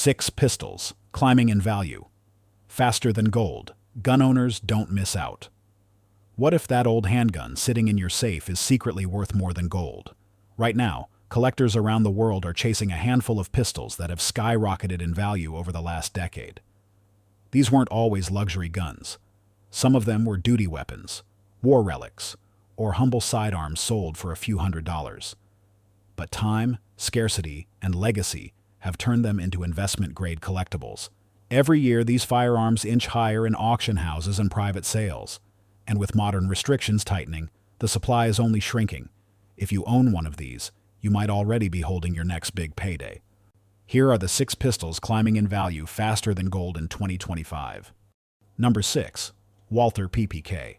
6 pistols, climbing in value. Faster than gold. Gun owners don't miss out. What if that old handgun sitting in your safe is secretly worth more than gold? Right now, collectors around the world are chasing a handful of pistols that have skyrocketed in value over the last decade. These weren't always luxury guns. Some of them were duty weapons, war relics, or humble sidearms sold for a few $100s. But time, scarcity, and legacy have turned them into investment-grade collectibles. Every year, these firearms inch higher in auction houses and private sales. And with modern restrictions tightening, the supply is only shrinking. If you own one of these, you might already be holding your next big payday. Here are the 6 pistols climbing in value faster than gold in 2025. Number 6. Walther PPK.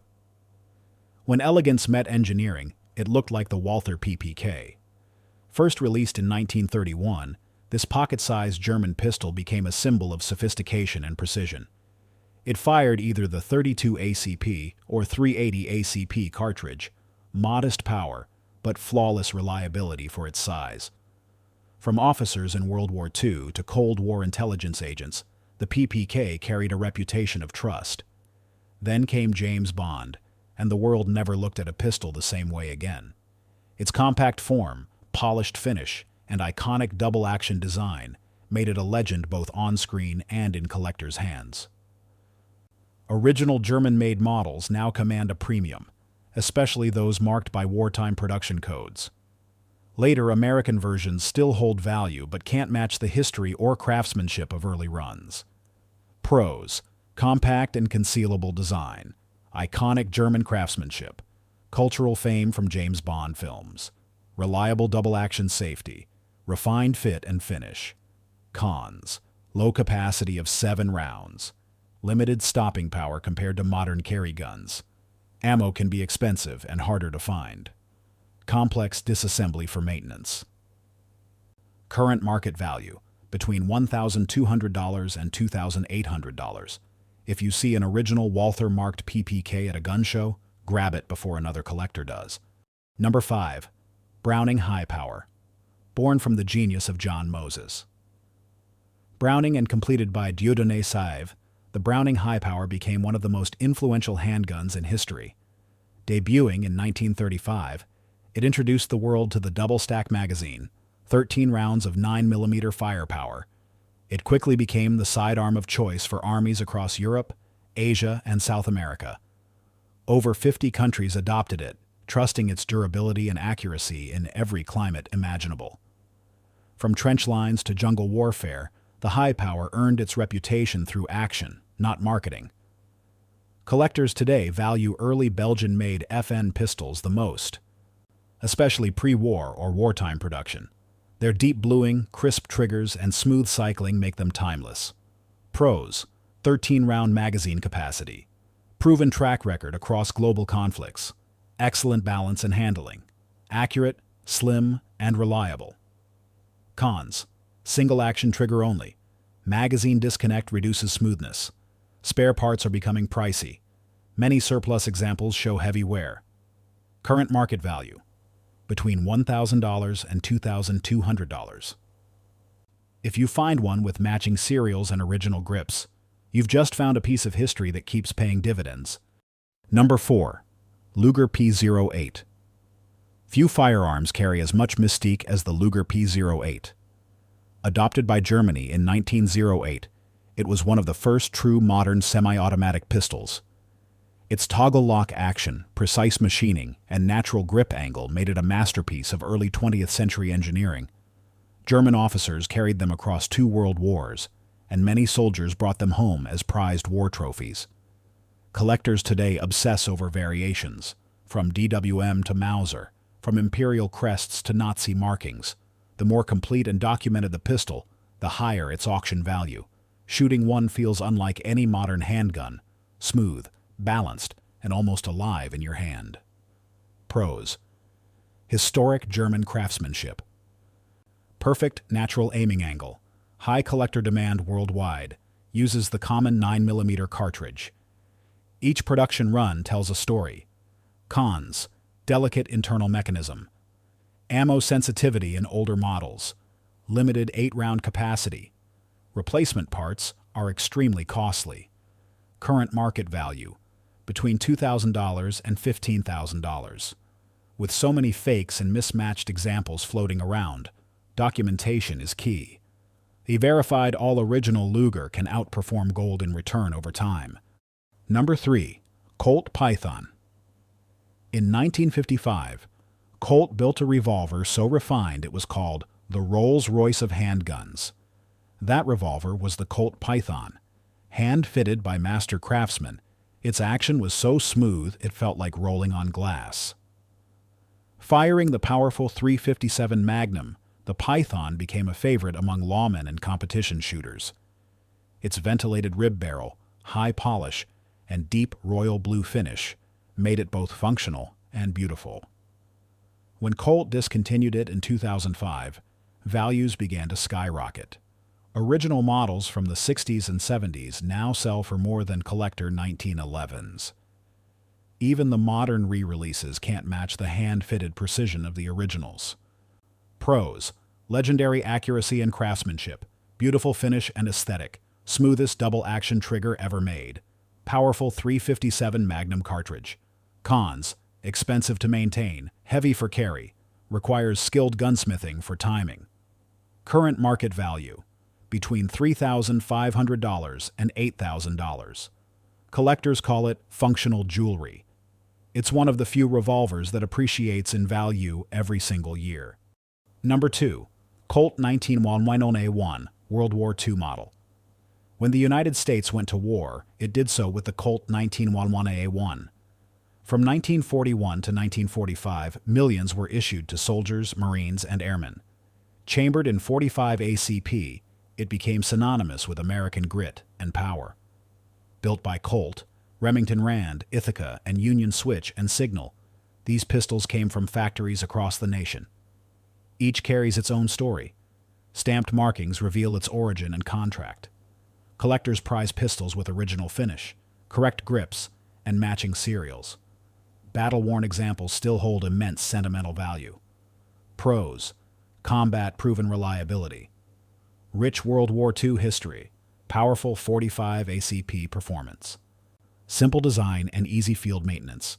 When elegance met engineering, it looked like the Walther PPK. First released in 1931, this pocket-sized German pistol became a symbol of sophistication and precision. It fired either the .32 ACP or .380 ACP cartridge, modest power, but flawless reliability for its size. From officers in World War II to Cold War intelligence agents, the PPK carried a reputation of trust. Then came James Bond, and the world never looked at a pistol the same way again. Its compact form, polished finish, and iconic double-action design made it a legend both on-screen and in collectors' hands. Original German-made models now command a premium, especially those marked by wartime production codes. Later American versions still hold value but can't match the history or craftsmanship of early runs. Pros: compact and concealable design, iconic German craftsmanship, cultural fame from James Bond films, reliable double-action safety, refined fit and finish. Cons: low capacity of 7 rounds, limited stopping power compared to modern carry guns. Ammo can be expensive and harder to find. Complex disassembly for maintenance. Current market value, between $1,200 and $2,800. If you see an original Walther-marked PPK at a gun show, grab it before another collector does. Number 5. Browning High Power. Born from the genius of John Moses. Browning and completed by WWII, the Browning High Power became one of the most influential handguns in history. Debuting in 1935, it introduced the world to the double-stack magazine, 13 rounds of 9mm firepower. It quickly became the sidearm of choice for armies across Europe, Asia, and South America. Over 50 countries adopted it, trusting its durability and accuracy in every climate imaginable. From trench lines to jungle warfare, the high power earned its reputation through action, not marketing. Collectors today value early Belgian-made FN pistols the most, especially pre-war or wartime production. Their deep bluing, crisp triggers, and smooth cycling make them timeless. Pros: 13-round magazine capacity, proven track record across global conflicts, excellent balance and handling, accurate, slim, and reliable. Cons: single-action trigger only. Magazine disconnect reduces smoothness. Spare parts are becoming pricey. Many surplus examples show heavy wear. Current market value: between $1,000 and $2,200. If you find one with matching serials and original grips, you've just found a piece of history that keeps paying dividends. Number 4. Luger P08. Few firearms carry as much mystique as the Luger P08. Adopted by Germany in 1908, it was one of the first true modern semi-automatic pistols. Its toggle lock action, precise machining, and natural grip angle made it a masterpiece of early 20th century engineering. German officers carried them across 2 world wars, and many soldiers brought them home as prized war trophies. Collectors today obsess over variations, from DWM to Mauser, from imperial crests to Nazi markings. The more complete and documented the pistol, the higher its auction value. Shooting one feels unlike any modern handgun, smooth, balanced, and almost alive in your hand. Pros: historic German craftsmanship, perfect natural aiming angle, high collector demand worldwide, uses the common 9mm cartridge. Each production run tells a story. Cons: delicate internal mechanism, ammo sensitivity in older models, limited 8-round capacity, Replacement parts are extremely costly. Current market value, between $2,000 and $15,000. With so many fakes and mismatched examples floating around, documentation is key. A verified all-original Luger can outperform gold in return over time. Number 3. Colt Python. In 1955, Colt built a revolver so refined it was called the Rolls-Royce of handguns. That revolver was the Colt Python. Hand-fitted by master craftsmen, its action was so smooth it felt like rolling on glass. Firing the powerful .357 Magnum, the Python became a favorite among lawmen and competition shooters. Its ventilated rib barrel, high polish, and deep royal blue finish made it both functional and beautiful. When Colt discontinued it in 2005, values began to skyrocket. Original models from the 60s and 70s now sell for more than collector 1911s. Even the modern re-releases can't match the hand-fitted precision of the originals. Pros: legendary accuracy and craftsmanship, beautiful finish and aesthetic, smoothest double-action trigger ever made, powerful .357 Magnum cartridge. Cons: expensive to maintain, heavy for carry, requires skilled gunsmithing for timing. Current market value, between $3,500 and $8,000. Collectors call it functional jewelry. It's one of the few revolvers that appreciates in value every single year. Number 2. Colt 1911A1 World War II model. When the United States went to war, it did so with the Colt 1911A1. From 1941 to 1945, millions were issued to soldiers, Marines, and airmen. Chambered in .45 ACP, it became synonymous with American grit and power. Built by Colt, Remington Rand, Ithaca, and Union Switch and Signal, these pistols came from factories across the nation. Each carries its own story. Stamped markings reveal its origin and contract. Collectors prize pistols with original finish, correct grips, and matching serials. Battle-worn examples still hold immense sentimental value. Pros: combat-proven reliability. Rich World War II history, powerful .45 ACP performance. Simple design and easy field maintenance.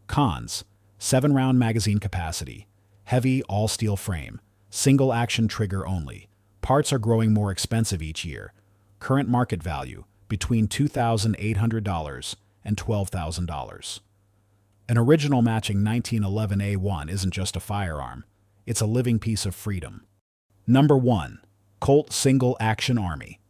Cons: 7-round magazine capacity, heavy all-steel frame, single-action trigger only. Parts are growing more expensive each year. Current market value, between $2,800 and $12,000. An original matching 1911A1 isn't just a firearm, it's a living piece of freedom. Number 1. Colt Single Action Army.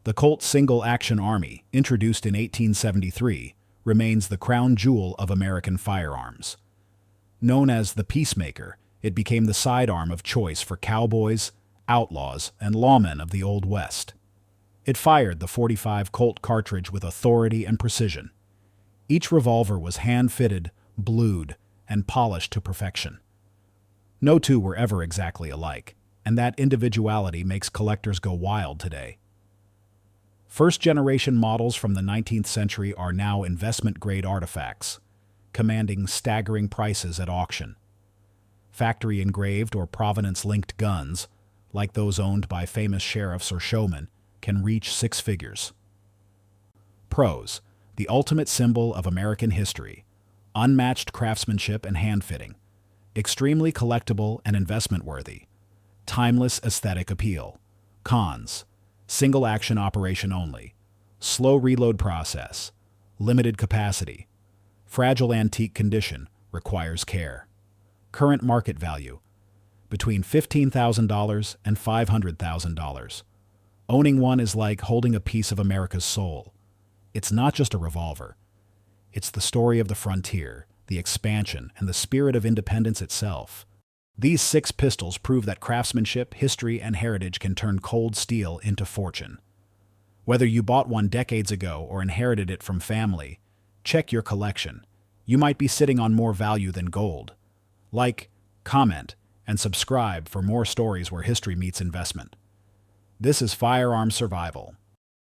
The Colt Single Action Army, introduced in 1873, remains the crown jewel of American firearms. Known as the Peacemaker, it became the sidearm of choice for cowboys, outlaws, and lawmen of the Old West. It fired the .45 Colt cartridge with authority and precision. Each revolver was hand-fitted, blued, and polished to perfection. No two were ever exactly alike, and that individuality makes collectors go wild today. First-generation models from the 19th century are now investment-grade artifacts, commanding staggering prices at auction. Factory-engraved or provenance-linked guns, like those owned by famous sheriffs or showmen, can reach 6 figures. Pros: the ultimate symbol of American history, unmatched craftsmanship and hand-fitting, extremely collectible and investment-worthy, timeless aesthetic appeal. Cons: single-action operation only, slow reload process, limited capacity, fragile antique condition, requires care. Current market value, between $15,000 and $500,000. Owning one is like holding a piece of America's soul. It's not just a revolver. It's the story of the frontier, the expansion, and the spirit of independence itself. These 6 pistols prove that craftsmanship, history, and heritage can turn cold steel into fortune. Whether you bought one decades ago or inherited it from family, check your collection. You might be sitting on more value than gold. Like, comment, and subscribe for more stories where history meets investment. This is Firearms Survival.